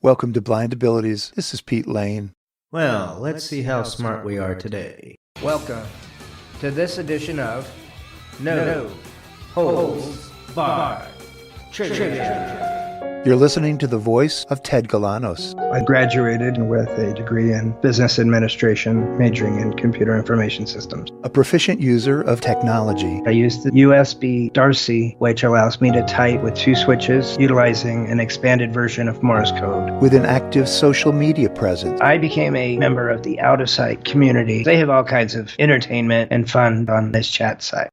Welcome to Blind Abilities. This is Pete Lane. Well, let's see how smart we are today. Welcome to this edition of No Holds Barred Trivia. You're listening to the voice of Ted Galanos. I graduated with a degree in business administration, majoring in computer information systems. A proficient user of technology. I use the USB Darcy, which allows me to type with 2 switches, utilizing an expanded version of Morse code. With an active social media presence. I became a member of the Out of Sight community. They have all kinds of entertainment and fun on this chat site.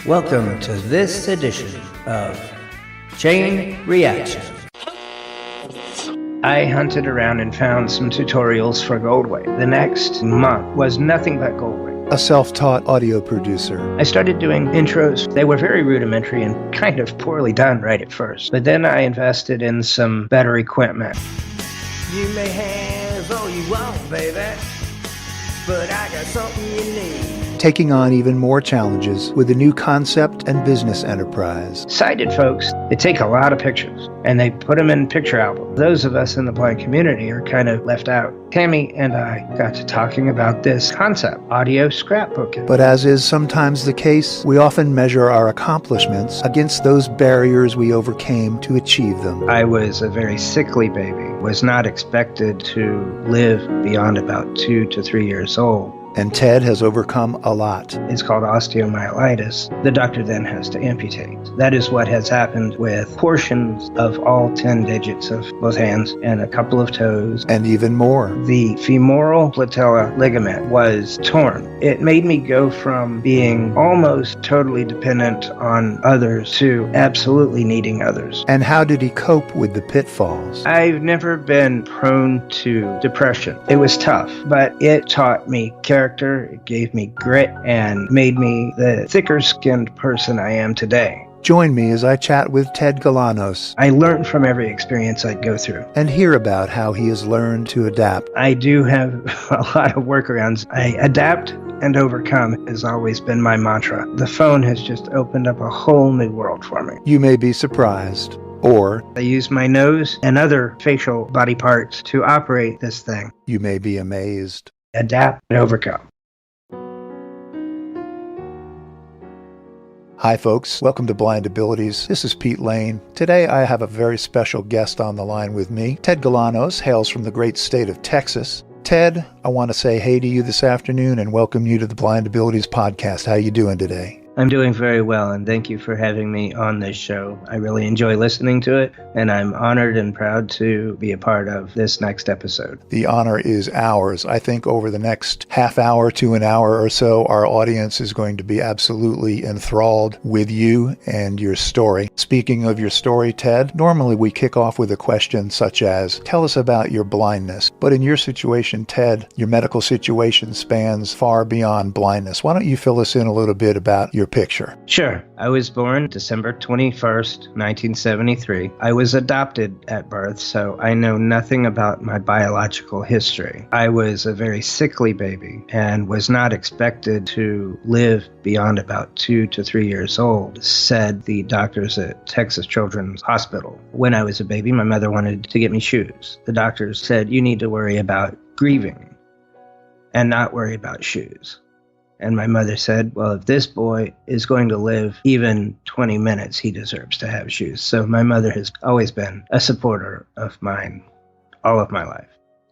Welcome to this edition of Chain Reaction. I hunted around and found some tutorials for Goldway. The next month was nothing but Goldway. A self-taught audio producer. I started doing intros. They were very rudimentary and kind of poorly done right at first. But then I invested in some better equipment. You may have all you want, baby, but I got something you need. Taking on even more challenges with a new concept and business enterprise. Sighted folks, they take a lot of pictures and they put them in picture albums. Those of us in the blind community are kind of left out. Tammy and I got to talking about this concept, audio scrapbooking. But as is sometimes the case, we often measure our accomplishments against those barriers we overcame to achieve them. I was a very sickly baby, was not expected to live beyond about 2 to 3 years old. And Ted has overcome a lot. It's called osteomyelitis. The doctor then has to amputate. That is what has happened with portions of all 10 digits of both hands and a couple of toes. And even more. The femoral patella ligament was torn. It made me go from being almost totally dependent on others to absolutely needing others. And how did he cope with the pitfalls? I've never been prone to depression. It was tough, but it taught me character. It gave me grit and made me the thicker-skinned person I am today. Join me as I chat with Ted Galanos. I learned from every experience I'd go through. And hear about how he has learned to adapt. I do have a lot of workarounds. I adapt and overcome has always been my mantra. The phone has just opened up a whole new world for me. You may be surprised. Or I use my nose and other facial body parts to operate this thing. You may be amazed. Adapt and overcome. Hi folks, welcome to Blind Abilities. This is Pete Lane. Today I have a very special guest on the line with me. Ted Galanos hails from the great state of Texas. Ted, I want to say hey to you this afternoon and welcome you to the Blind Abilities podcast. How you doing today? I'm doing very well, and thank you for having me on this show. I really enjoy listening to it, and I'm honored and proud to be a part of this next episode. The honor is ours. I think over the next half hour to an hour or so, our audience is going to be absolutely enthralled with you and your story. Speaking of your story, Ted, normally we kick off with a question such as, tell us about your blindness. But in your situation, Ted, your medical situation spans far beyond blindness. Why don't you fill us in a little bit about your picture? Sure. I was born December 21st, 1973. I was adopted at birth, so I know nothing about my biological history. I was a very sickly baby and was not expected to live beyond about 2 to 3 years old, said the doctors at Texas Children's Hospital. When I was a baby, my mother wanted to get me shoes. The doctors said, you need to worry about grieving and not worry about shoes. And my mother said, well, if this boy is going to live even 20 minutes, he deserves to have shoes. So my mother has always been a supporter of mine all of my life.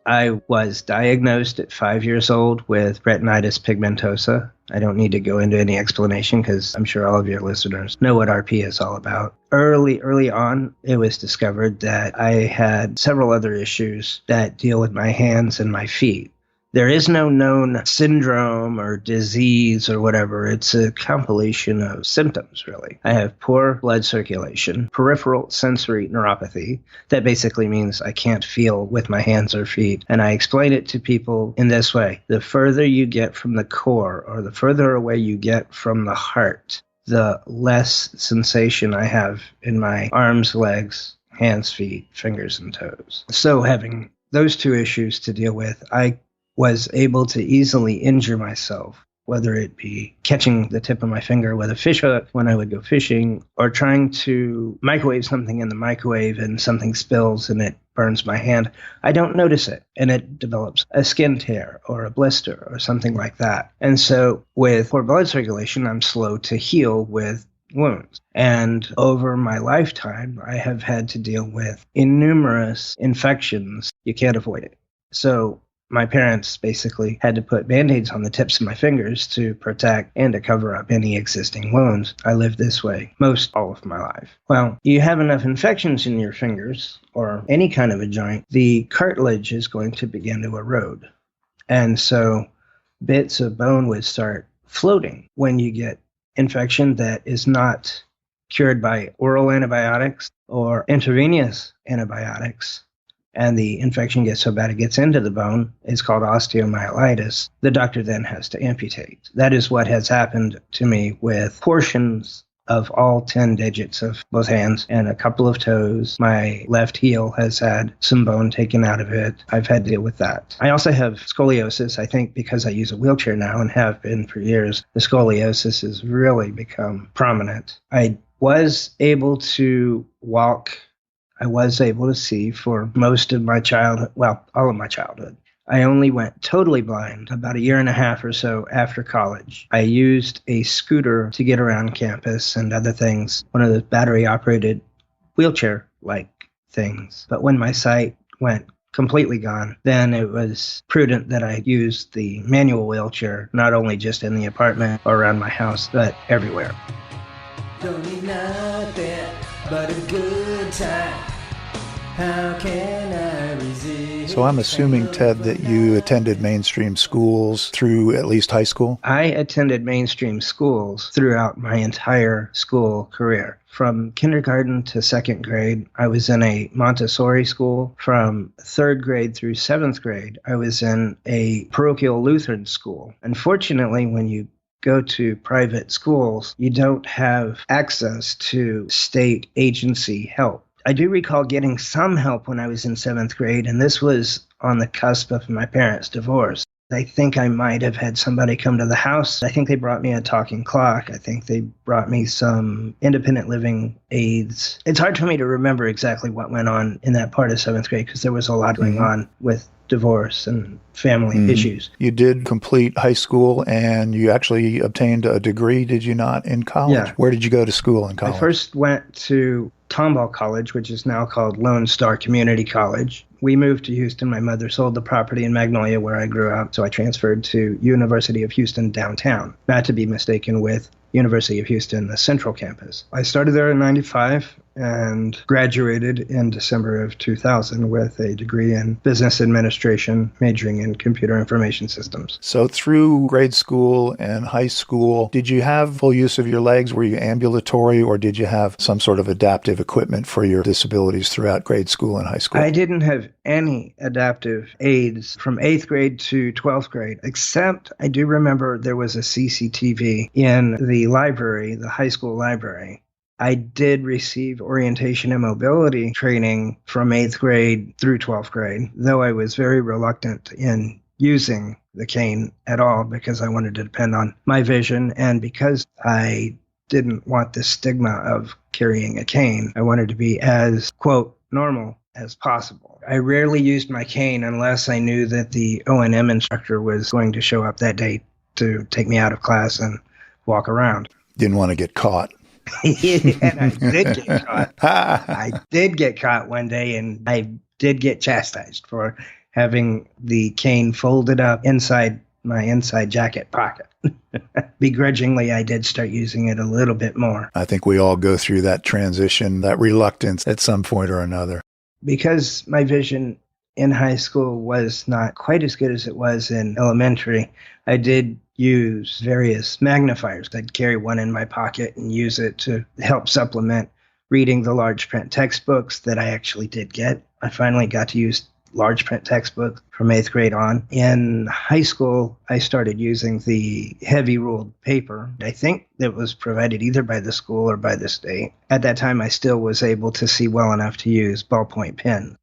I was diagnosed at 5 years old with retinitis pigmentosa. I don't need to go into any explanation because I'm sure all of your listeners know what RP is all about. Early on, it was discovered that I had several other issues that deal with my hands and my feet. There is no known syndrome or disease or whatever. It's a compilation of symptoms, really. I have poor blood circulation, peripheral sensory neuropathy. That basically means I can't feel with my hands or feet. And I explain it to people in this way. The further you get from the core or the further away you get from the heart, the less sensation I have in my arms, legs, hands, feet, fingers, and toes. So having those two issues to deal with, I was able to easily injure myself whether it be catching the tip of my finger with a fish hook when I would go fishing, or trying to microwave something in the microwave and something spills and it burns my hand. I don't notice it, and it develops a skin tear or a blister or something like that. And so with poor blood circulation, I'm slow to heal with wounds. And over my lifetime, I have had to deal with innumerous infections. You can't avoid it. So my parents basically had to put Band-Aids on the tips of my fingers to protect and to cover up any existing wounds. I lived this way most all of my life. Well, you have enough infections in your fingers or any kind of a joint, the cartilage is going to begin to erode. And so bits of bone would start floating when you get infection that is not cured by oral antibiotics or intravenous antibiotics, and the infection gets so bad it gets into the bone, it's called osteomyelitis. The doctor then has to amputate. That is what has happened to me with portions of all 10 digits of both hands and a couple of toes. My left heel has had some bone taken out of it. I've had to deal with that. I also have scoliosis. I think because I use a wheelchair now and have been for years, the scoliosis has really become prominent. I was able to walk. I was able to see for most of my childhood, well, all of my childhood. I only went totally blind about a year and a half or so after college. I used a scooter to get around campus and other things, one of those battery-operated wheelchair-like things. But when my sight went completely gone, then it was prudent that I used the manual wheelchair, not only just in the apartment or around my house, but everywhere. Don't need nothing but a good time. How can I resist? So I'm assuming, Ted, that you attended mainstream schools through at least high school? I attended mainstream schools throughout my entire school career. From kindergarten to second grade, I was in a Montessori school. From third grade through seventh grade, I was in a parochial Lutheran school. Unfortunately, when you go to private schools, you don't have access to state agency help. I do recall getting some help when I was in seventh grade, and this was on the cusp of my parents' divorce. I think I might have had somebody come to the house. I think they brought me a talking clock. I think they brought me some independent living aids. It's hard for me to remember exactly what went on in that part of seventh grade because there was a lot going on with divorce and family issues. You did complete high school and you actually obtained a degree, did you not, in college? Yeah. Where did you go to school in college? I first went to Tomball College, which is now called Lone Star Community College. We moved to Houston. My mother sold the property in Magnolia where I grew up, so I transferred to University of Houston downtown, not to be mistaken with University of Houston, the Central Campus. I started there in 95 and graduated in December of 2000 with a degree in business administration, majoring in computer information systems. So through grade school and high school, did you have full use of your legs? Were you ambulatory, or did you have some sort of adaptive equipment for your disabilities throughout grade school and high school? I didn't have any adaptive aids from 8th grade to 12th grade, except I do remember there was a CCTV in the library, the high school library. I did receive orientation and mobility training from 8th grade through 12th grade, though I was very reluctant in using the cane at all because I wanted to depend on my vision, and because I didn't want the stigma of carrying a cane. I wanted to be as, quote, normal as possible. I rarely used my cane unless I knew that the O&M instructor was going to show up that day to take me out of class and walk around. Didn't want to get caught. And I did get caught. I did get caught one day, and I did get chastised for having the cane folded up inside my inside jacket pocket. Begrudgingly, I did start using it a little bit more. I think we all go through that transition, that reluctance at some point or another. Because my vision in high school was not quite as good as it was in elementary, I did use various magnifiers. I'd carry one in my pocket and use it to help supplement reading the large print textbooks that I actually did get. I finally got to use large print textbooks from 8th grade on. In high school, I started using the heavy ruled paper. I think that was provided either by the school or by the state. At that time, I still was able to see well enough to use ballpoint pens.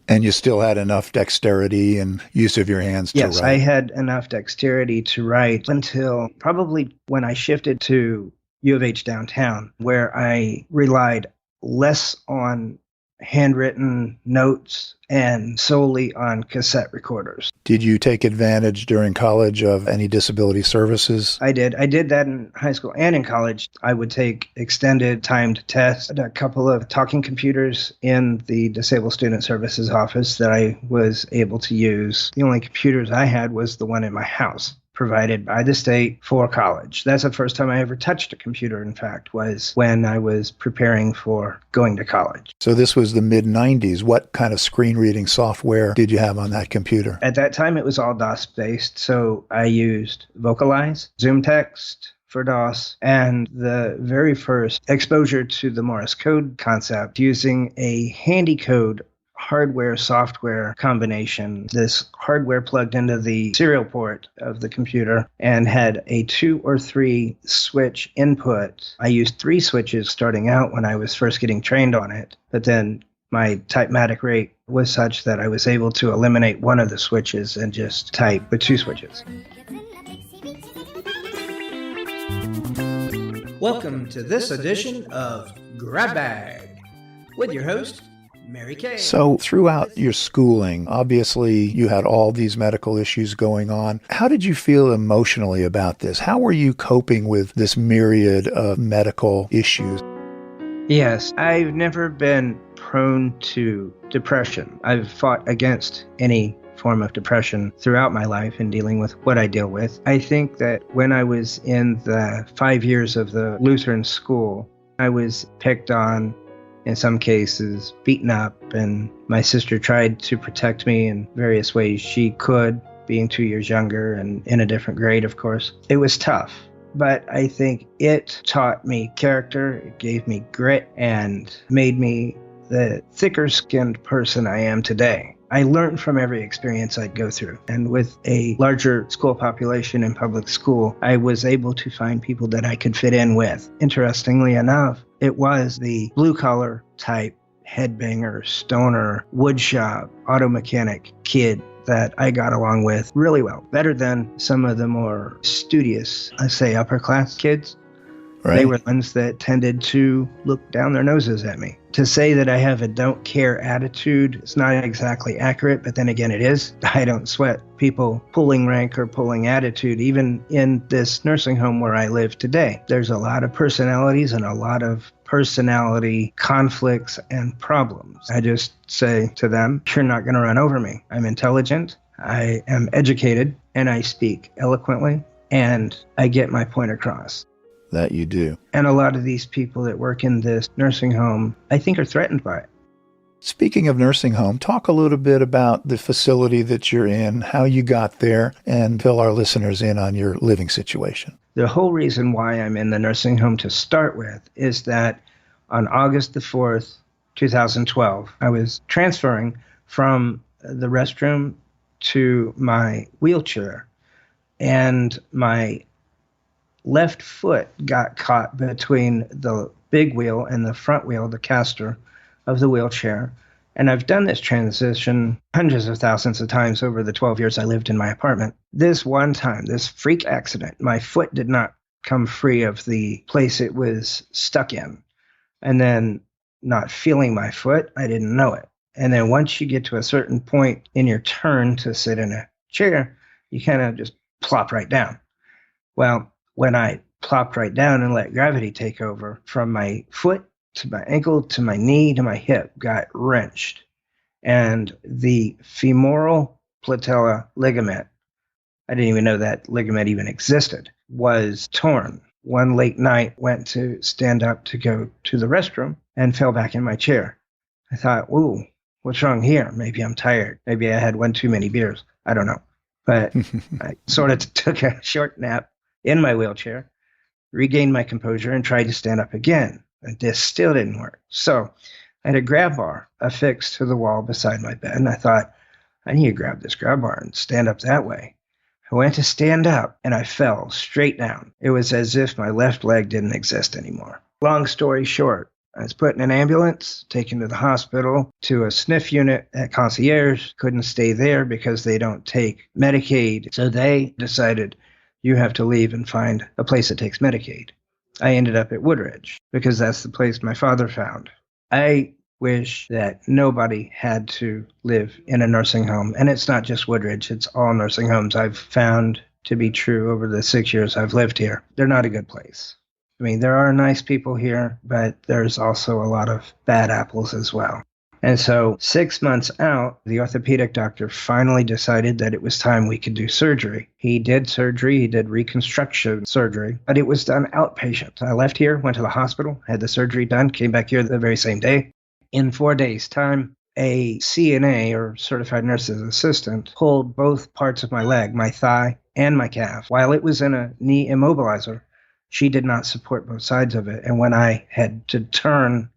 And you still had enough dexterity and use of your hands to Yes, write. I had enough dexterity to write until probably when I shifted to U of H downtown, where I relied less on handwritten notes and solely on cassette recorders. Did you take advantage during college of any disability services? I did. I did that in high school and in college. I would take extended timed tests, a couple of talking computers in the Disabled Student Services office that I was able to use. The only computers I had was the one in my house, provided by the state for college. That's the first time I ever touched a computer, in fact, was when I was preparing for going to college. So this was the mid-90s. What kind of screen reading software did you have on that computer? At that time, it was all DOS-based, so I used Vocalize, ZoomText for DOS, and the very first exposure to the Morse code concept using a handy code hardware-software combination. This hardware plugged into the serial port of the computer and had a 2 or 3 switch input. I used 3 switches starting out when I was first getting trained on it, but then my typematic rate was such that I was able to eliminate one of the switches and just type with 2 switches. Welcome to this edition of Grab Bag with your host, Mary Kay. So throughout your schooling, obviously you had all these medical issues going on. How did you feel emotionally about this? How were you coping with this myriad of medical issues? Yes, I've never been prone to depression. I've fought against any form of depression throughout my life in dealing with what I deal with. I think that when I was in the 5 years of the Lutheran school, I was picked on, in some cases beaten up, and my sister tried to protect me in various ways she could, being 2 years younger and in a different grade, of course. It was tough, but I think it taught me character, it gave me grit, and made me the thicker-skinned person I am today. I learned from every experience I'd go through. And with a larger school population in public school, I was able to find people that I could fit in with. Interestingly enough, it was the blue-collar type headbanger, stoner, woodshop, auto mechanic kid that I got along with really well. Better than some of the more studious, I say, upper-class kids. Right. They were the ones that tended to look down their noses at me. To say that I have a don't care attitude is not exactly accurate, but then again it is. I don't sweat people pulling rank or pulling attitude, even in this nursing home where I live today. There's a lot of personalities and a lot of personality conflicts and problems. I just say to them, you're not going to run over me. I'm intelligent, I am educated, and I speak eloquently, and I get my point across. That you do. And a lot of these people that work in this nursing home, I think, are threatened by it. Speaking of nursing home, talk a little bit about the facility that you're in, how you got there, and fill our listeners in on your living situation. The whole reason why I'm in the nursing home to start with is that on August the 4th, 2012, I was transferring from the restroom to my wheelchair, and my left foot got caught between the big wheel and the front wheel, the caster of the wheelchair. And I've done this transition hundreds of thousands of times over the 12 years I lived in my apartment. This one time, this freak accident, my foot did not come free of the place it was stuck in. And then not feeling my foot, I didn't know it. And then once you get to a certain point in your turn to sit in a chair, you kind of just plop right down. Well, when I plopped right down and let gravity take over, from my foot to my ankle to my knee to my hip got wrenched. And the femoral patella ligament, I didn't even know that ligament even existed, was torn. One late night, went to stand up to go to the restroom and fell back in my chair. I thought, ooh, what's wrong here? Maybe I'm tired. Maybe I had one too many beers. I don't know. But I sort of took a short nap in my wheelchair, regained my composure, and tried to stand up again. And this still didn't work. So I had a grab bar affixed to the wall beside my bed, and I thought, I need to grab this grab bar and stand up that way. I went to stand up, and I fell straight down. It was as if my left leg didn't exist anymore. Long story short, I was put in an ambulance, taken to the hospital, to a sniff unit at concierge. Couldn't stay there because they don't take Medicaid. So they decided, you have to leave and find a place that takes Medicaid. I ended up at Woodridge because that's the place my father found. I wish that nobody had to live in a nursing home. And it's not just Woodridge, it's all nursing homes I've found to be true over the 6 years I've lived here. They're not a good place. I mean, there are nice people here, but there's also a lot of bad apples as well. And so 6 months out, the orthopedic doctor finally decided that it was time we could do surgery. He did surgery, he did reconstruction surgery, but it was done outpatient. I left here, went to the hospital, had the surgery done, came back here the very same day. In 4 days' time, a CNA, or certified nurse's assistant, pulled both parts of my leg, my thigh and my calf. While it was in a knee immobilizer, she did not support both sides of it. And when I had to turn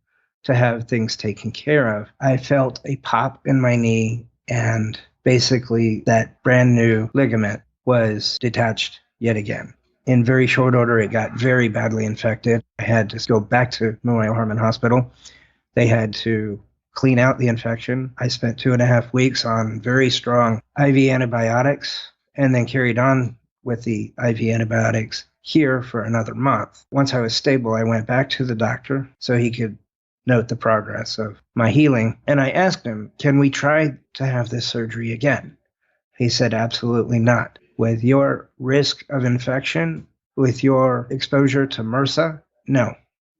to have things taken care of, I felt a pop in my knee, and basically that brand new ligament was detached yet again. In very short order, it got very badly infected. I had to go back to Memorial Hermann Hospital. They had to clean out the infection. I spent 2.5 weeks on very strong IV antibiotics and then carried on with the IV antibiotics here for another month. Once I was stable, I went back to the doctor so he could note the progress of my healing. And I asked him, can we try to have this surgery again? He said, absolutely not. With your risk of infection, with your exposure to MRSA, no.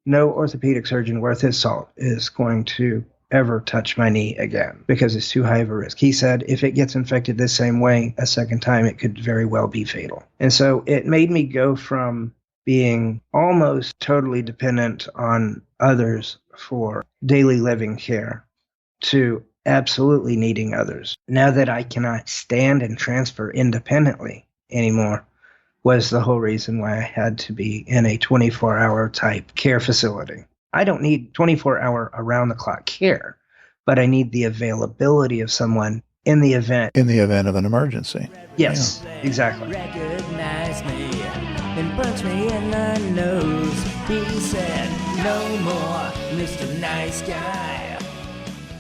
No orthopedic surgeon worth his salt is going to ever touch my knee again because it's too high of a risk. He said if it gets infected the same way a second time, it could very well be fatal. And so it made me go from being almost totally dependent on others for daily living care to absolutely needing others. Now that I cannot stand and transfer independently anymore was the whole reason why I had to be in a 24-hour type care facility. I don't need 24-hour around-the-clock care, but I need the availability of someone in the event. In the event of an emergency. Yes, exactly. Recognize me and punch me in the nose. He said, no more, Mr. Nice Guy.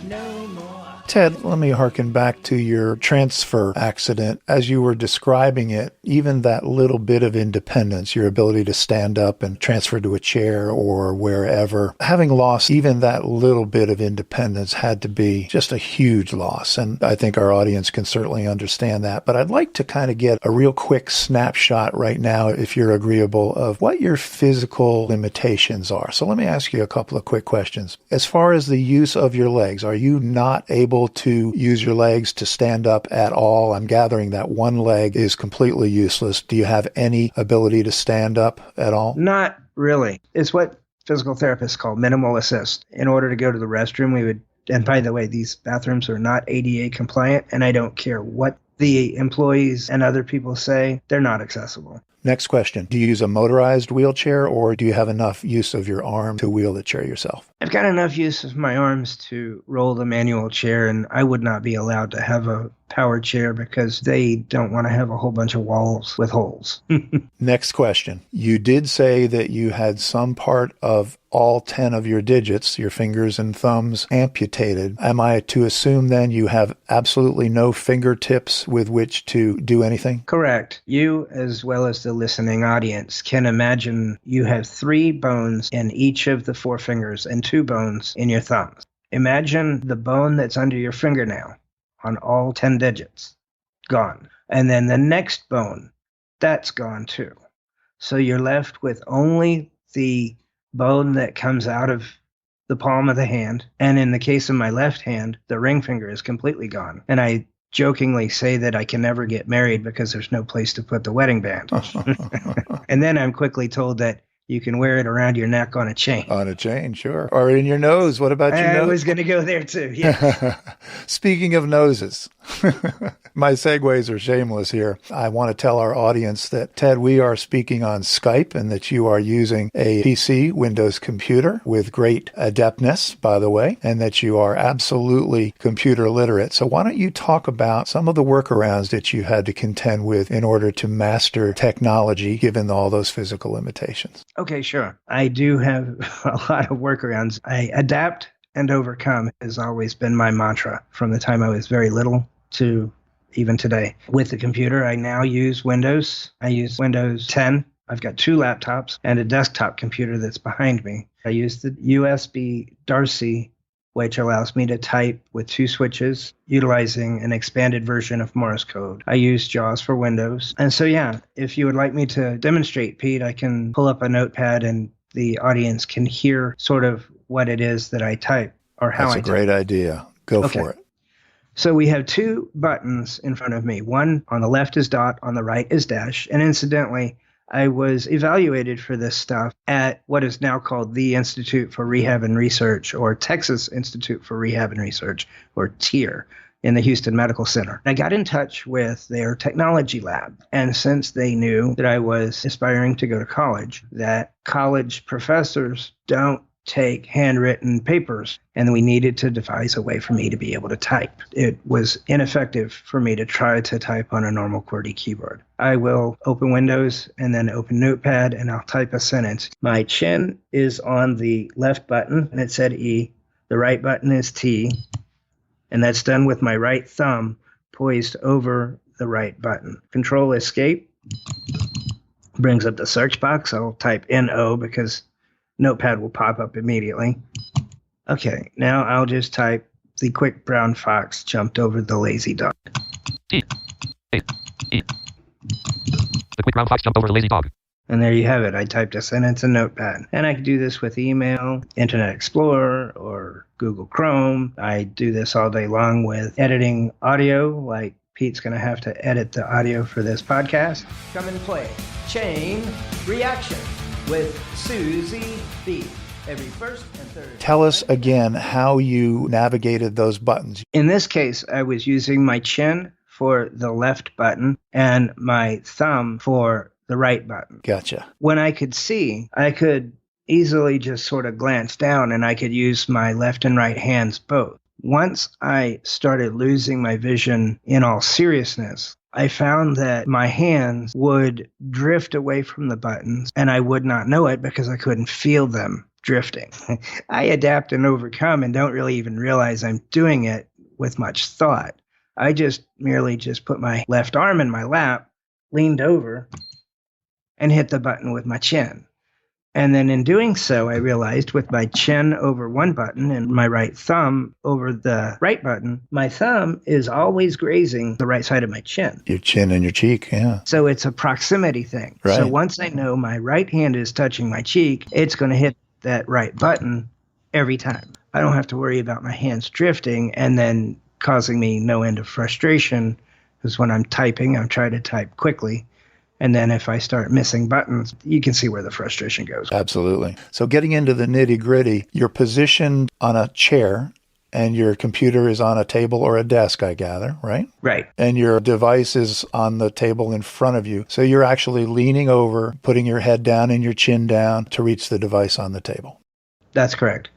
No more. Ted, let me harken back to your transfer accident. As you were describing it, even that little bit of independence, your ability to stand up and transfer to a chair or wherever, having lost even that little bit of independence had to be just a huge loss. And I think our audience can certainly understand that. But I'd like to kind of get a real quick snapshot right now, if you're agreeable, of what your physical limitations are. So let me ask you a couple of quick questions. As far as the use of your legs, are you not able to use your legs to stand up at all? I'm gathering that one leg is completely useless. Do you have any ability to stand up at all? Not really. It's what physical therapists call minimal assist. In order to go to the restroom, we would, and by the way, these bathrooms are not ADA compliant, and I don't care what the employees and other people say, they're not accessible. Next question. Do you use a motorized wheelchair, or do you have enough use of your arm to wheel the chair yourself? I've got enough use of my arms to roll the manual chair, and I would not be allowed to have a power chair because they don't want to have a whole bunch of walls with holes. Next question. You did say that you had some part of all 10 of your digits, your fingers and thumbs, amputated. Am I to assume then you have absolutely no fingertips with which to do anything? Correct. You, as well as the listening audience, can imagine you have 3 bones in each of the 4 fingers and 2 bones in your thumbs. Imagine the bone that's under your fingernail on all 10 digits. Gone. And then the next bone, that's gone too. So you're left with only the bone that comes out of the palm of the hand. And in the case of my left hand, the ring finger is completely gone. And I jokingly say that I can never get married because there's no place to put the wedding band. And then I'm quickly told that you can wear it around your neck on a chain. On a chain, sure. Or in your nose. What about your nose? I was going to go there too, yeah. Speaking of noses, My segues are shameless here. I want to tell our audience that, Ted, we are speaking on Skype and that you are using a PC Windows computer with great adeptness, by the way, and that you are absolutely computer literate. So why don't you talk about some of the workarounds that you had to contend with in order to master technology, given all those physical limitations? Okay, sure. I do have a lot of workarounds. I adapt and overcome has always been my mantra from the time I was very little to even today. With the computer, I now use Windows. I use Windows 10. I've got 2 laptops and a desktop computer that's behind me. I use the USB Darcy, which allows me to type with 2 switches, utilizing an expanded version of Morse code. I use JAWS for Windows. And so, yeah, if you would like me to demonstrate, Pete, I can pull up a notepad and the audience can hear sort of what it is that I type or how I type. That's a great idea. Go for it. So we have 2 buttons in front of me. One on the left is dot, on the right is dash. And incidentally, I was evaluated for this stuff at what is now called the Institute for Rehab and Research, or Texas Institute for Rehab and Research, or TIR, in the Houston Medical Center. I got in touch with their technology lab. And since they knew that I was aspiring to go to college, that college professors don't take handwritten papers, and we needed to devise a way for me to be able to type. It was ineffective for me to try to type on a normal QWERTY keyboard. I will open Windows and then open Notepad, and I'll type a sentence. My chin is on the left button, and it said E. The right button is T, and that's done with my right thumb poised over the right button. Control Escape brings up the search box. I'll type NO because Notepad will pop up immediately. Okay, now I'll just type the quick brown fox jumped over the lazy dog. The quick brown fox jumped over the lazy dog. And there you have it. I typed a sentence in Notepad. And I can do this with email, Internet Explorer, or Google Chrome. I do this all day long with editing audio, like Pete's going to have to edit the audio for this podcast. Come and play Chain Reaction with Susie B. every first and third. Tell us again how you navigated those buttons. In this case, I was using my chin for the left button and my thumb for the right button. Gotcha. When I could see, I could easily just sort of glance down and I could use my left and right hands both. Once I started losing my vision in all seriousness, I found that my hands would drift away from the buttons and I would not know it because I couldn't feel them drifting. I adapt and overcome and don't really even realize I'm doing it with much thought. I merely put my left arm in my lap, leaned over, and hit the button with my chin. And then in doing so, I realized with my chin over one button and my right thumb over the right button, my thumb is always grazing the right side of my chin. Your chin and your cheek, yeah. So it's a proximity thing. Right. So once I know my right hand is touching my cheek, it's going to hit that right button every time. I don't have to worry about my hands drifting and then causing me no end of frustration, because when I'm typing, I'm trying to type quickly. And then if I start missing buttons, you can see where the frustration goes. Absolutely. So getting into the nitty gritty, you're positioned on a chair and your computer is on a table or a desk, I gather, right? Right. And your device is on the table in front of you. So you're actually leaning over, putting your head down and your chin down to reach the device on the table. That's correct.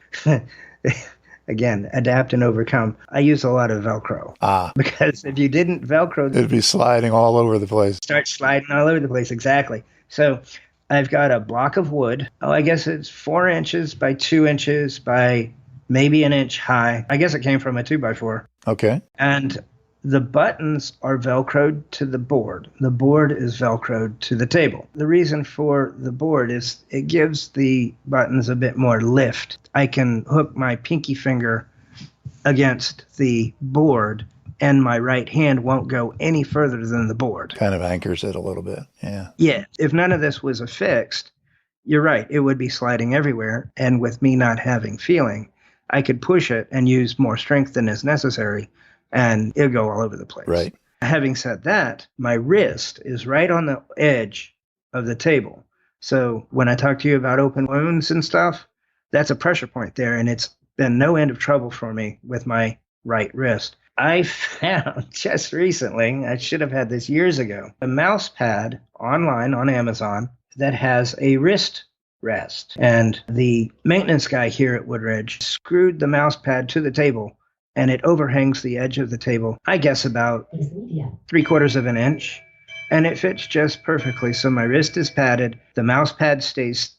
Again, adapt and overcome. I use a lot of Velcro. Because if you didn't Velcro, it'd be sliding all over the place. Start sliding all over the place, exactly. So I've got a block of wood. I guess it's 4 inches by 2 inches by maybe an inch high. I guess it came from a 2x4. Okay. And the buttons are Velcroed to the board. The board is Velcroed to the table. The reason for the board is it gives the buttons a bit more lift. I can hook my pinky finger against the board and my right hand won't go any further than the board. Kind of anchors it a little bit. Yeah. Yeah. If none of this was affixed, you're right. It would be sliding everywhere. And with me not having feeling, I could push it and use more strength than is necessary, and it'll go all over the place. Right. Having said that, my wrist is right on the edge of the table. So when I talk to you about open wounds and stuff, that's a pressure point there, and it's been no end of trouble for me with my right wrist. I found just recently, I should have had this years ago, a mouse pad online on Amazon that has a wrist rest. And the maintenance guy here at Woodridge screwed the mouse pad to the table, and it overhangs the edge of the table, I guess about 3/4 of an inch. And it fits just perfectly. So my wrist is padded, the mouse pad stays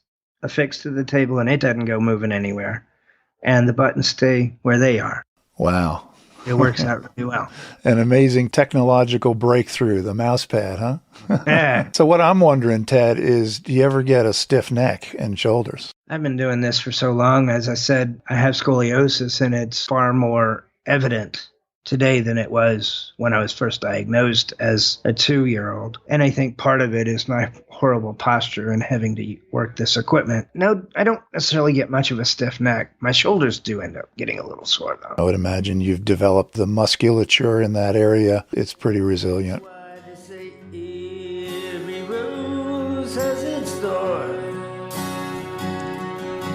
affixed to the table, and it doesn't go moving anywhere. And the buttons stay where they are. Wow. It works out really well. An amazing technological breakthrough, the mouse pad, huh? Yeah. So what I'm wondering, Ted, is do you ever get a stiff neck and shoulders? I've been doing this for so long. As I said, I have scoliosis, and it's far more evident today than it was when I was first diagnosed as a 2-year-old. And I think part of it is my horrible posture and having to work this equipment. No, I don't necessarily get much of a stiff neck. My shoulders do end up getting a little sore, though. I would imagine you've developed the musculature in that area. It's pretty resilient. Why they say every rose has its thorn,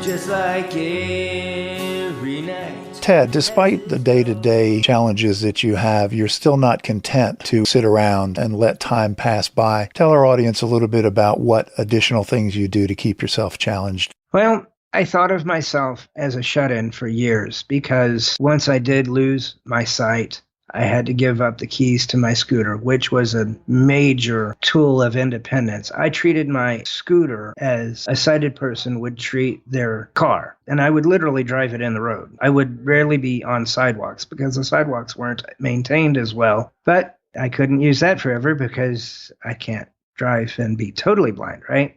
just like every night. Ted, despite the day-to-day challenges that you have, you're still not content to sit around and let time pass by. Tell our audience a little bit about what additional things you do to keep yourself challenged. Well, I thought of myself as a shut-in for years because once I did lose my sight, I had to give up the keys to my scooter, which was a major tool of independence. I treated my scooter as a sighted person would treat their car, and I would literally drive it in the road. I would rarely be on sidewalks because the sidewalks weren't maintained as well, but I couldn't use that forever because I can't drive and be totally blind, right?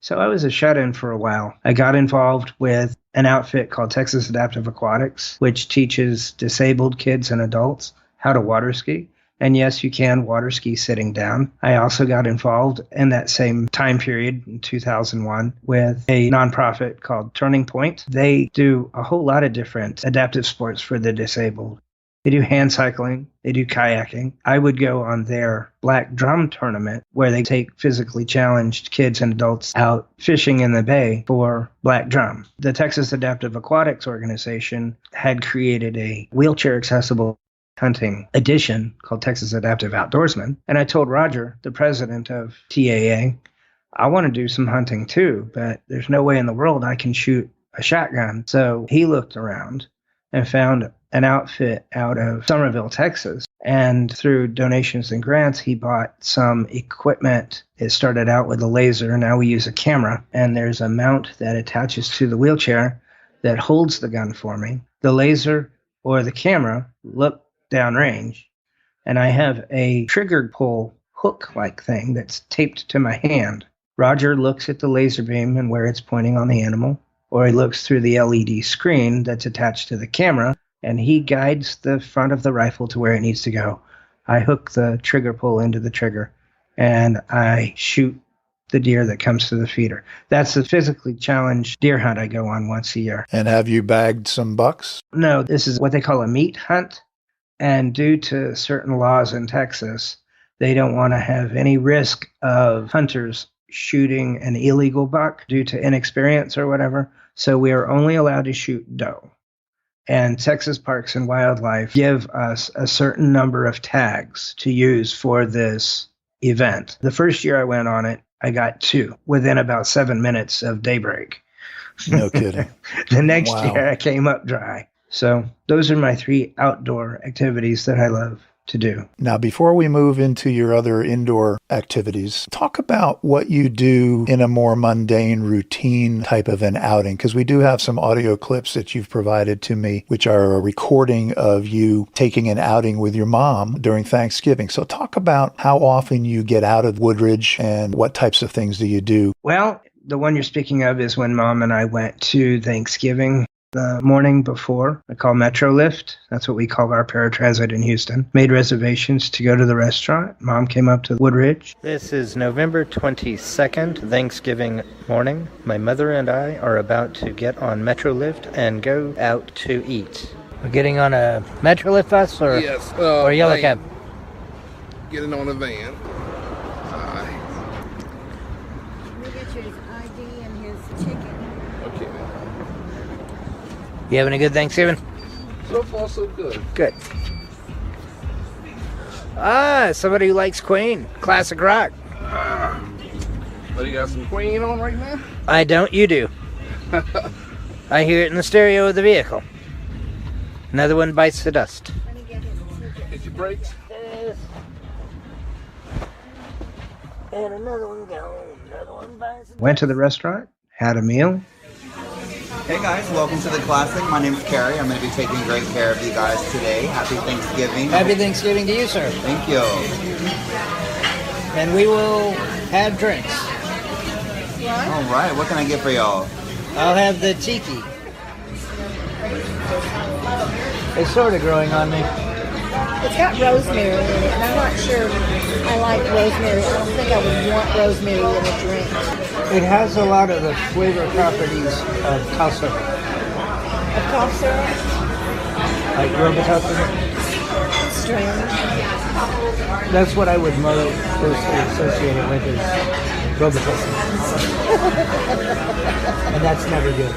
So I was a shut-in for a while. I got involved with an outfit called Texas Adaptive Aquatics, which teaches disabled kids and adults how to water ski. And yes, you can water ski sitting down. I also got involved in that same time period in 2001 with a nonprofit called Turning Point. They do a whole lot of different adaptive sports for the disabled. They do hand cycling. They do kayaking. I would go on their black drum tournament where they take physically challenged kids and adults out fishing in the bay for black drum. The Texas Adaptive Aquatics organization had created a wheelchair accessible hunting edition called Texas Adaptive Outdoorsman. And I told Roger, the president of TAA, I want to do some hunting too, but there's no way in the world I can shoot a shotgun. So he looked around and found an outfit out of Somerville, Texas. And through donations and grants, he bought some equipment. It started out with a laser. Now we use a camera. And there's a mount that attaches to the wheelchair that holds the gun for me. The laser or the camera look downrange, and I have a trigger pull hook-like thing that's taped to my hand. Roger looks at the laser beam and where it's pointing on the animal, or he looks through the LED screen that's attached to the camera, and he guides the front of the rifle to where it needs to go. I hook the trigger pull into the trigger, and I shoot the deer that comes to the feeder. That's a physically challenged deer hunt I go on once a year. And have you bagged some bucks? No, this is what they call a meat hunt. And due to certain laws in Texas, they don't want to have any risk of hunters shooting an illegal buck due to inexperience or whatever. So we are only allowed to shoot doe. And Texas Parks and Wildlife give us a certain number of tags to use for this event. The first year I went on it, I got 2 within about 7 minutes of daybreak. No kidding. The next Wow. year I came up dry. So those are my 3 outdoor activities that I love to do. Now, before we move into your other indoor activities, talk about what you do in a more mundane routine type of an outing, because we do have some audio clips that you've provided to me, which are a recording of you taking an outing with your mom during Thanksgiving. So talk about how often you get out of Woodridge and what types of things do you do? Well, the one you're speaking of is when Mom and I went to Thanksgiving. The morning before, I called Metrolift. That's what we call our paratransit in Houston. Made reservations to go to the restaurant. Mom came up to Woodridge. This is November 22nd, Thanksgiving morning. My mother and I are about to get on Metrolift and go out to eat. We're getting on a Metrolift bus or, Yes, or a yellow van. cab? Getting on a van. We get you his ID and his chicken. Okay. You having a good Thanksgiving? So far, so good. Good. Ah, somebody who likes Queen. Classic rock. But you got some Queen on right now? I don't, you do. I hear it in the stereo of the vehicle. Another one bites the dust. Hit your brakes. And another one gone. Another one bites the Went to the restaurant, had a meal. Hey guys, welcome to the Classic. My name's Carrie. I'm going to be taking great care of you guys today. Happy Thanksgiving. Happy Thanksgiving to you, sir. Thank you. And we will have drinks. All right, what can I get for y'all? I'll have the tiki. It's sort of growing on me. It's got rosemary in it, and I'm not sure I like rosemary. I don't think I would want rosemary in a drink. It has a lot of the flavor properties of cow syrup. Of cough syrup? Like Robitussin. Strange. That's what I would most associate it with is Robitussin. And that's never good.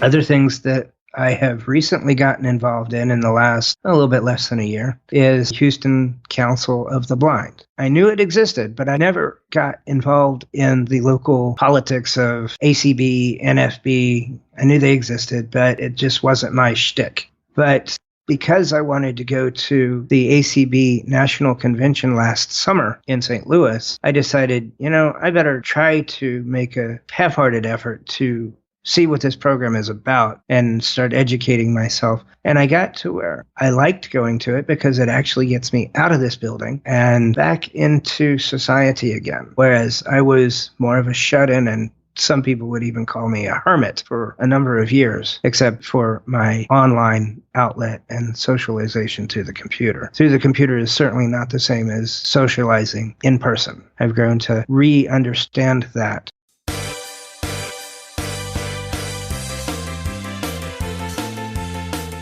Other things that I have recently gotten involved in the last a little bit less than a year is Houston Council of the Blind. I knew it existed, but I never got involved in the local politics of ACB, NFB. I knew they existed, but it just wasn't my shtick. But because I wanted to go to the ACB National Convention last summer in St. Louis, I decided, I better try to make a half-hearted effort to see what this program is about and start educating myself. And I got to where I liked going to it because it actually gets me out of this building and back into society again. Whereas I was more of a shut-in, and some people would even call me a hermit for a number of years, except for my online outlet and socialization to the computer. Through the computer is certainly not the same as socializing in person. I've grown to re-understand that.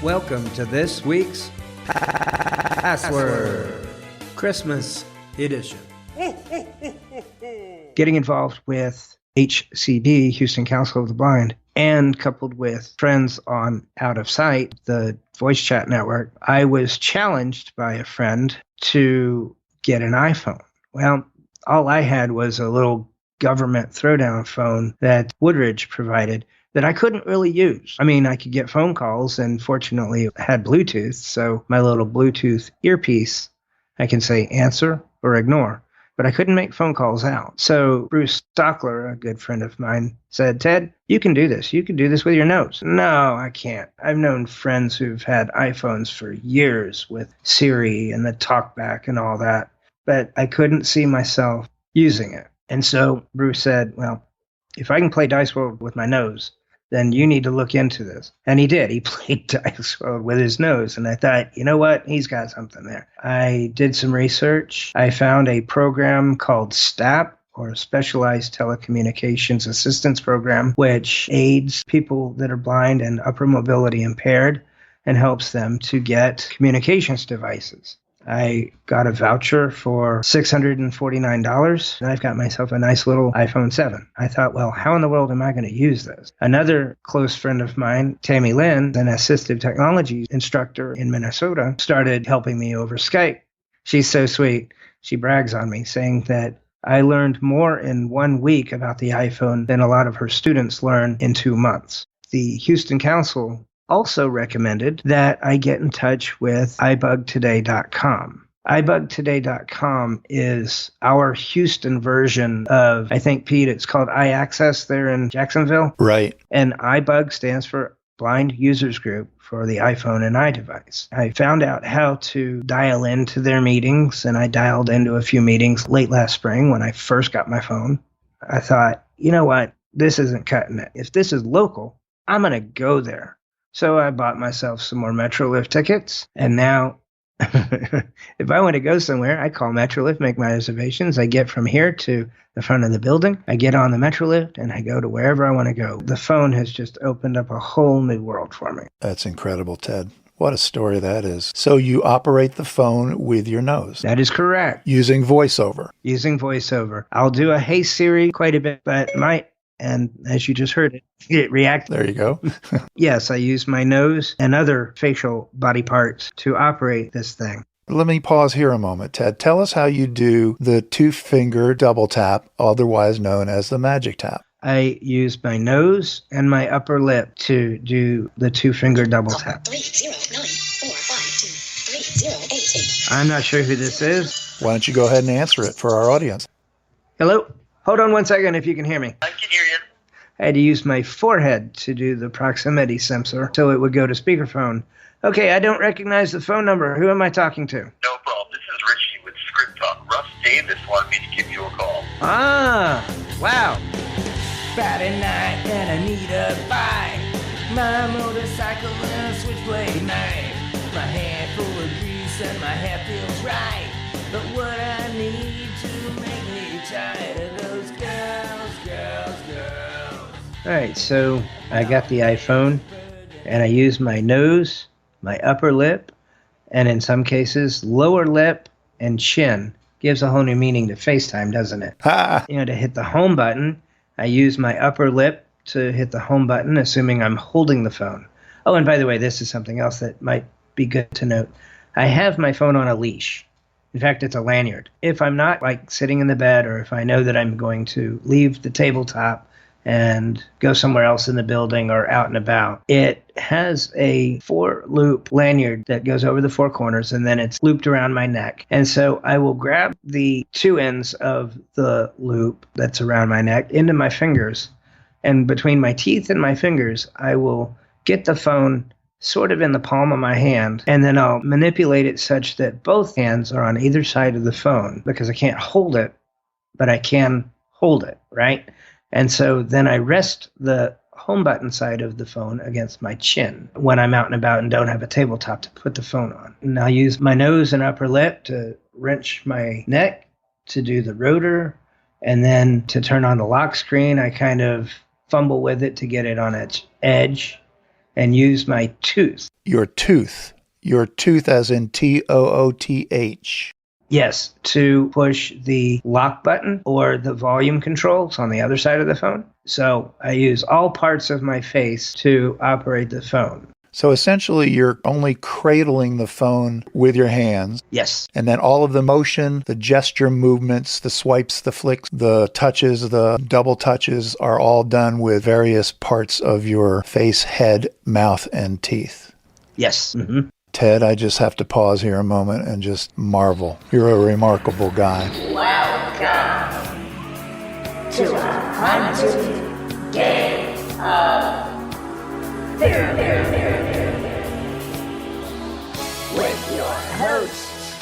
Welcome to this week's Password Christmas Edition. Getting involved with HCB, Houston Council of the Blind, and coupled with friends on Out of Sight, the voice chat network, I was challenged by a friend to get an iPhone. Well, all I had was a little government throwdown phone that Woodridge provided that I couldn't really use. I mean, I could get phone calls, and fortunately it had Bluetooth, so my little Bluetooth earpiece, I can say answer or ignore, but I couldn't make phone calls out. So Bruce Stockler, a good friend of mine, said, "Ted, you can do this. You can do this with your nose." No, I can't. I've known friends who've had iPhones for years with Siri and the TalkBack and all that, but I couldn't see myself using it. And so Bruce said, "Well, if I can play Dice World with my nose, then you need to look into this." And he did. He played Dice World with his nose. And I thought, you know what? He's got something there. I did some research. I found a program called STAP, or Specialized Telecommunications Assistance Program, which aids people that are blind and upper mobility impaired and helps them to get communications devices. I got a voucher for $649, and I've got myself a nice little iPhone 7. I thought, well, how in the world am I going to use this? Another close friend of mine, Tammy Lynn, an assistive technology instructor in Minnesota, started helping me over Skype. She's so sweet. She brags on me, saying that I learned more in 1 week about the iPhone than a lot of her students learn in 2 months. The Houston Council also recommended that I get in touch with ibugtoday.com. ibugtoday.com is our Houston version of, I think, Pete, it's called iAccess there in Jacksonville. Right. And iBug stands for Blind Users Group for the iPhone and iDevice. I found out how to dial into their meetings, and I dialed into a few meetings late last spring when I first got my phone. I thought, you know what? This isn't cutting it. If this is local, I'm going to go there. So I bought myself some more Metrolift tickets, and now if I want to go somewhere, I call Metrolift, make my reservations. I get from here to the front of the building. I get on the Metrolift, and I go to wherever I want to go. The phone has just opened up a whole new world for me. That's incredible, Ted. What a story that is. So you operate the phone with your nose. That is correct. Using voiceover. Using voiceover. I'll do a Hey Siri quite a bit, but and as you just heard it reacts. There you go. Yes, I use my nose and other facial body parts to operate this thing. Let me pause here a moment, Ted. Tell us how you do the 2-finger double tap, otherwise known as the magic tap. I use my nose and my upper lip to do the 2-finger double tap. 309452308. I'm not sure who this is. Why don't you go ahead and answer it for our audience? Hello? Hold on one second if you can hear me. I can hear you. I had to use my forehead to do the proximity sensor so it would go to speakerphone. Okay, I don't recognize the phone number. Who am I talking to? No problem. This is Richie with Script Talk. Russ Davis wanted me to give you a call. Ah, wow. Friday night and I need a bike. My motorcycle and a switchblade knife. My hand full of grease and my hair feels right. But what I need to make me tired of those girls. All right, so I got the iPhone and I use my nose, my upper lip, and in some cases, lower lip and chin. Gives a whole new meaning to FaceTime, doesn't it? Ha! To hit the home button, I use my upper lip to hit the home button, assuming I'm holding the phone. Oh, and by the way, this is something else that might be good to note. I have my phone on a leash. In fact, it's a lanyard. If I'm not sitting in the bed, or if I know that I'm going to leave the tabletop and go somewhere else in the building or out and about, it has a 4-loop lanyard that goes over the 4 corners, and then it's looped around my neck. And so I will grab the 2 ends of the loop that's around my neck into my fingers, and between my teeth and my fingers, I will get the phone sort of in the palm of my hand, and then I'll manipulate it such that both hands are on either side of the phone, because I can't hold it, but I can hold it, right? And so then I rest the home button side of the phone against my chin when I'm out and about and don't have a tabletop to put the phone on. And I'll use my nose and upper lip to wrench my neck, to do the rotor, and then to turn on the lock screen, I kind of fumble with it to get it on its edge and use my tooth. Your tooth. Your tooth as in Tooth. Yes, to push the lock button or the volume controls on the other side of the phone. So I use all parts of my face to operate the phone. So essentially, you're only cradling the phone with your hands. Yes. And then all of the motion, the gesture movements, the swipes, the flicks, the touches, the double touches are all done with various parts of your face, head, mouth, and teeth. Yes. Mm-hmm. Ted, I just have to pause here a moment and just marvel. You're a remarkable guy. Welcome to a hunting game of with your hosts,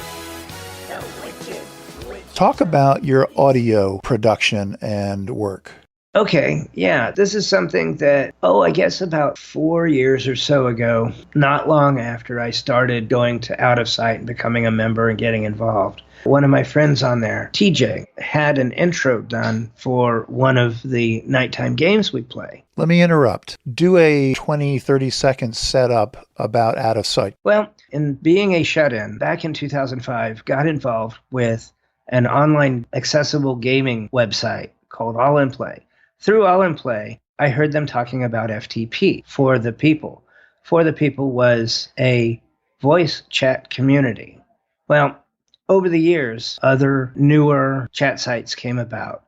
the Wicked Witch. Talk about your audio production and work. Okay, yeah, this is something that, I guess about 4 years or so ago, not long after I started going to Out of Sight and becoming a member and getting involved, one of my friends on there, TJ, had an intro done for one of the nighttime games we play. Let me interrupt. Do a 20, 30-second setup about Out of Sight. Well, in being a shut-in, back in 2005, got involved with an online accessible gaming website called All In Play. Through All In Play, I heard them talking about FTP, For the People. For the People was a voice chat community. Well, over the years, other newer chat sites came about.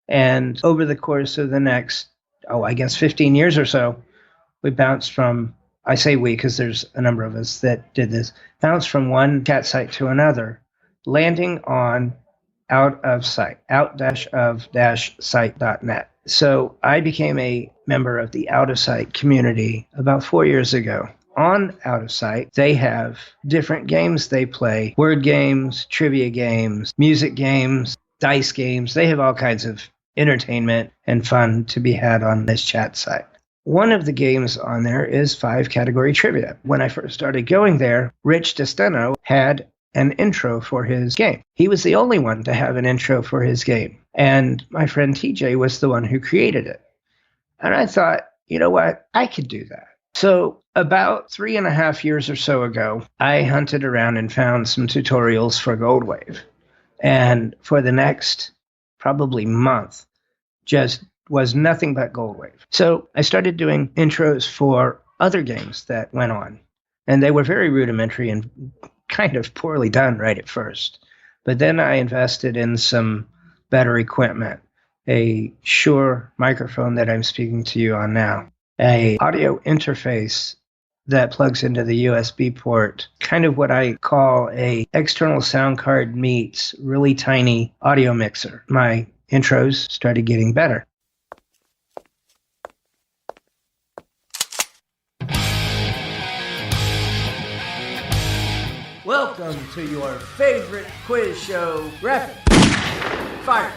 And over the course of the next, 15 years or so, we bounced from, I say we because there's a number of us that did this, bounced from one chat site to another, landing on Out of Sight, out-of-sight.net. So I became a member of the Out of Sight community about 4 years ago. On Out of Sight, they have different games they play, word games, trivia games, music games, dice games. They have all kinds of entertainment and fun to be had on this chat site. One of the games on there is 5-category trivia. When I first started going there, Rich Desteno had an intro for his game. He was the only one to have an intro for his game. And my friend TJ was the one who created it. And I thought, you know what? I could do that. So about 3.5 years or so ago, I hunted around and found some tutorials for Goldwave. And for the next probably month, just was nothing but Goldwave. So I started doing intros for other games that went on. And they were very rudimentary and kind of poorly done right at first. But then I invested in some better equipment, a Shure microphone that I'm speaking to you on now, a audio interface that plugs into the USB port, kind of what I call a external sound card meets really tiny audio mixer. My intros started getting better. Welcome to your favorite quiz show, Rapid Fire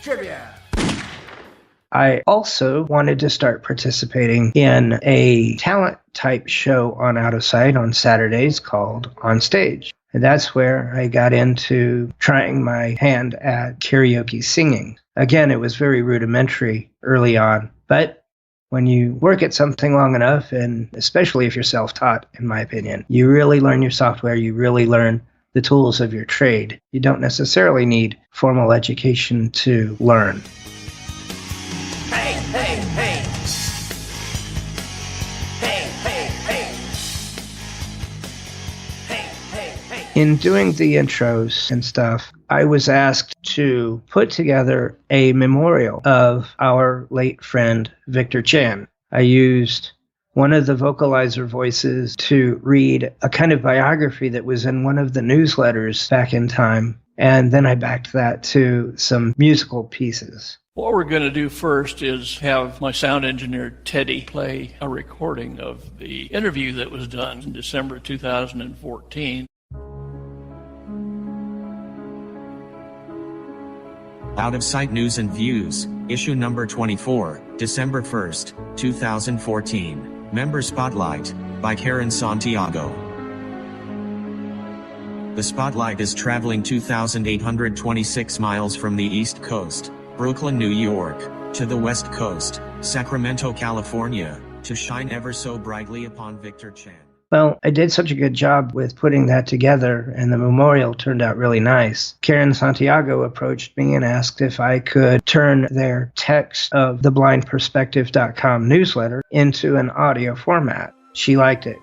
Trivia. I also wanted to start participating in a talent type show on Out of Sight on Saturdays called On Stage. And that's where I got into trying my hand at karaoke singing. Again, it was very rudimentary early on, but when you work at something long enough, and especially if you're self-taught, in my opinion, you really learn your software, you really learn the tools of your trade. You don't necessarily need formal education to learn. Hey, hey, hey. Hey, hey, hey. Hey, hey, hey. In doing the intros and stuff, I was asked to put together a memorial of our late friend, Victor Chan. I used one of the vocalizer voices to read a kind of biography that was in one of the newsletters back in time, and then I backed that to some musical pieces. What we're going to do first is have my sound engineer, Teddy, play a recording of the interview that was done in December 2014. Out of Sight News and Views, issue number 24, December 1st, 2014. Member Spotlight, by Karen Santiago. The Spotlight is traveling 2,826 miles from the East Coast, Brooklyn, New York, to the West Coast, Sacramento, California, to shine ever so brightly upon Victor Chan. Well, I did such a good job with putting that together, and the memorial turned out really nice. Karen Santiago approached me and asked if I could turn their text of the blindperspective.com newsletter into an audio format. She liked it.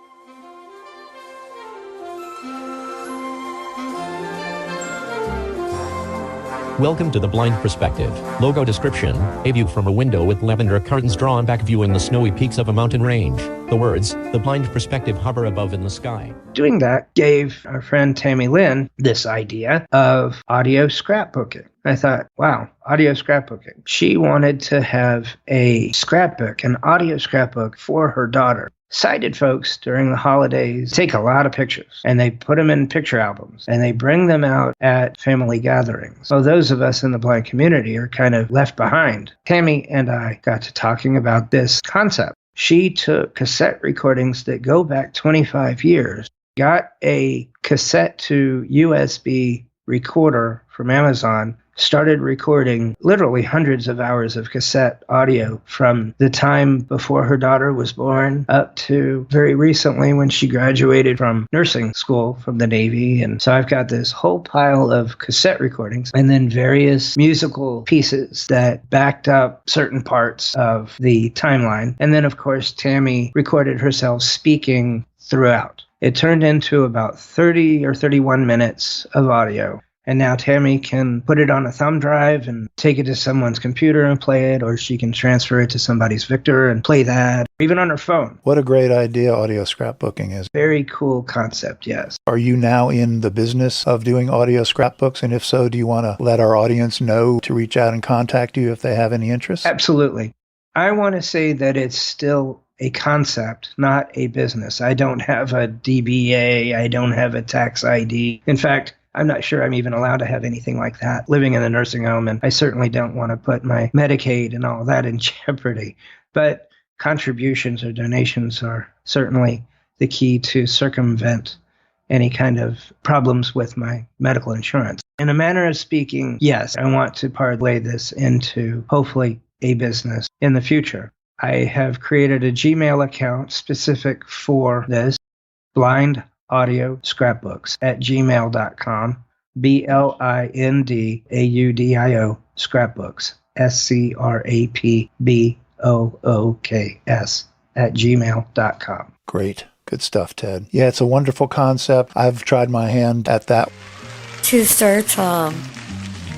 Welcome to The Blind Perspective. Logo description: a view from a window with lavender curtains drawn back viewing the snowy peaks of a mountain range. The words, The Blind Perspective, hover above in the sky. Doing that gave our friend Tammy Lynn this idea of audio scrapbooking. I thought, wow, audio scrapbooking. She wanted to have a scrapbook, an audio scrapbook for her daughter. Sighted folks during the holidays take a lot of pictures, and they put them in picture albums, and they bring them out at family gatherings. So those of us in the blind community are kind of left behind. Tammy and I got to talking about this concept. She took cassette recordings that go back 25 years, got a cassette to USB recorder from Amazon, started recording literally hundreds of hours of cassette audio from the time before her daughter was born up to very recently when she graduated from nursing school from the Navy. And so I've got this whole pile of cassette recordings and then various musical pieces that backed up certain parts of the timeline. And then, of course, Tammy recorded herself speaking throughout. It turned into about 30 or 31 minutes of audio. And now Tammy can put it on a thumb drive and take it to someone's computer and play it, or she can transfer it to somebody's Victor and play that, even on her phone. What a great idea audio scrapbooking is. Very cool concept, yes. Are you now in the business of doing audio scrapbooks? And if so, do you want to let our audience know to reach out and contact you if they have any interest? Absolutely. I want to say that it's still a concept, not a business. I don't have a DBA. I don't have a tax ID. In fact, I'm not sure I'm even allowed to have anything like that living in a nursing home, and I certainly don't want to put my Medicaid and all that in jeopardy. But contributions or donations are certainly the key to circumvent any kind of problems with my medical insurance. In a manner of speaking, yes, I want to parlay this into hopefully a business in the future. I have created a Gmail account specific for this, Blind Audio Scrapbooks at gmail.com, BLINDAUDIO Scrapbooks, SCRAPBOOKS at gmail.com. Great. Good stuff, Ted. Yeah, it's a wonderful concept. I've tried my hand at that. To Sir Tom,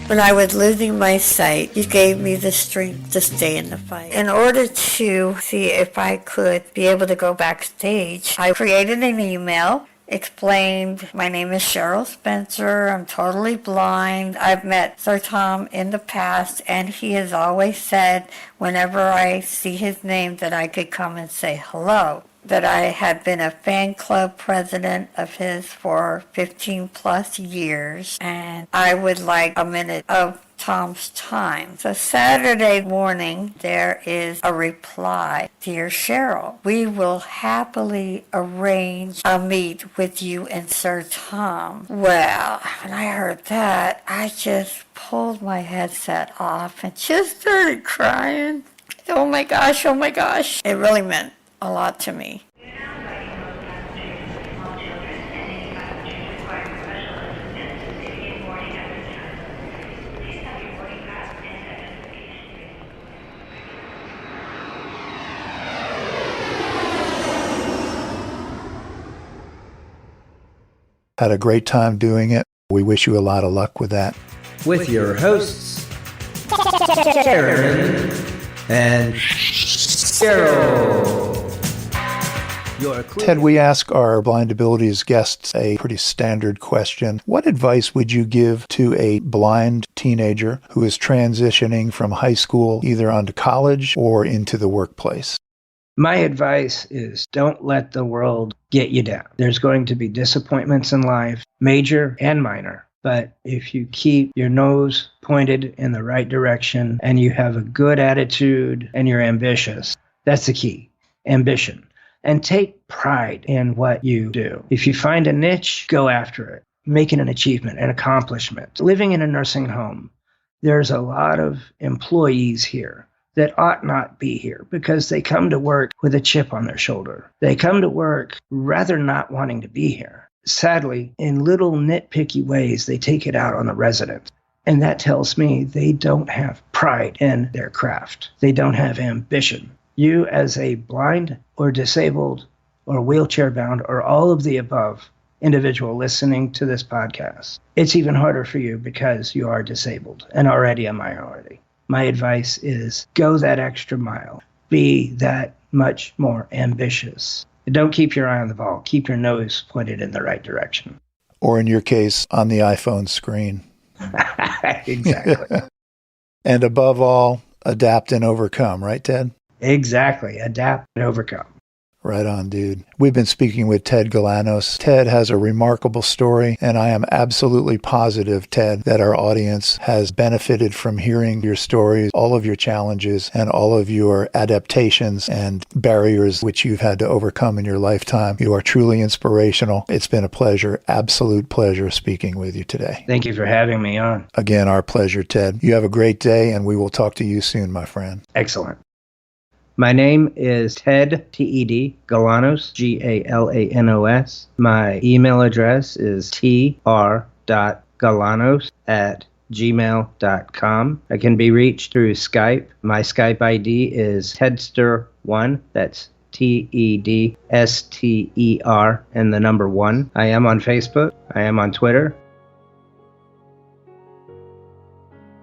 when I was losing my sight, you gave me the strength to stay in the fight. In order to see if I could be able to go backstage, I created an email, explained my name is Cheryl Spencer, I'm totally blind. I've met Sir Tom in the past, and he has always said whenever I see his name that I could come and say hello. That I had been a fan club president of his for 15 plus years, and I would like a minute of Tom's time. So Saturday morning, there is a reply. Dear Cheryl, we will happily arrange a meet with you and Sir Tom. Well, when I heard that, I just pulled my headset off and just started crying. Oh my gosh, oh my gosh. It really meant a lot to me. Had a great time doing it. We wish you a lot of luck with that. With your hosts, Karen and Cheryl. Ted, we ask our Blind Abilities guests a pretty standard question. What advice would you give to a blind teenager who is transitioning from high school either onto college or into the workplace? My advice is don't let the world get you down. There's going to be disappointments in life, major and minor. But if you keep your nose pointed in the right direction and you have a good attitude and you're ambitious, that's the key. Ambition. And take pride in what you do. If you find a niche, go after it. Make it an achievement, an accomplishment. Living in a nursing home, there's a lot of employees here that ought not be here because they come to work with a chip on their shoulder. They come to work rather not wanting to be here. Sadly, in little nitpicky ways, they take it out on the residents. And that tells me they don't have pride in their craft. They don't have ambition. You as a blind or disabled or wheelchair bound or all of the above individual listening to this podcast, it's even harder for you because you are disabled and already a minority. My advice is go that extra mile. Be that much more ambitious. Don't keep your eye on the ball. Keep your nose pointed in the right direction. Or in your case, on the iPhone screen. Exactly. And above all, adapt and overcome, right, Ted? Exactly. Adapt and overcome. Right on, dude. We've been speaking with Ted Galanos. Ted has a remarkable story, and I am absolutely positive, Ted, that our audience has benefited from hearing your stories, all of your challenges, and all of your adaptations and barriers which you've had to overcome in your lifetime. You are truly inspirational. It's been a pleasure, absolute pleasure speaking with you today. Thank you for having me on. Again, our pleasure, Ted. You have a great day, and we will talk to you soon, my friend. Excellent. My name is Ted, T-E-D, Galanos, G-A-L-A-N-O-S. My email address is tr.galanos@gmail.com. I can be reached through Skype. My Skype ID is Tedster1. That's T-E-D-S-T-E-R and the number 1. I am on Facebook. I am on Twitter.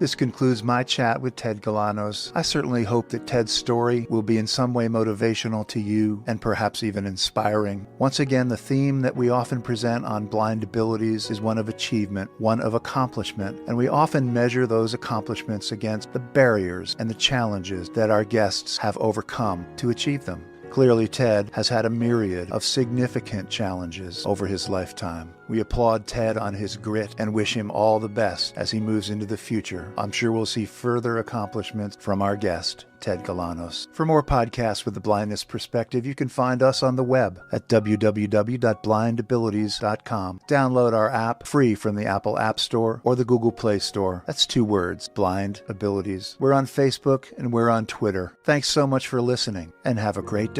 This concludes my chat with Ted Galanos. I certainly hope that Ted's story will be in some way motivational to you and perhaps even inspiring. Once again, the theme that we often present on Blind Abilities is one of achievement, one of accomplishment, and we often measure those accomplishments against the barriers and the challenges that our guests have overcome to achieve them. Clearly, Ted has had a myriad of significant challenges over his lifetime. We applaud Ted on his grit and wish him all the best as he moves into the future. I'm sure we'll see further accomplishments from our guest, Ted Galanos. For more podcasts with the blindness perspective, you can find us on the web at www.blindabilities.com. Download our app free from the Apple App Store or the Google Play Store. That's 2 words, Blind Abilities. We're on Facebook and we're on Twitter. Thanks so much for listening and have a great day.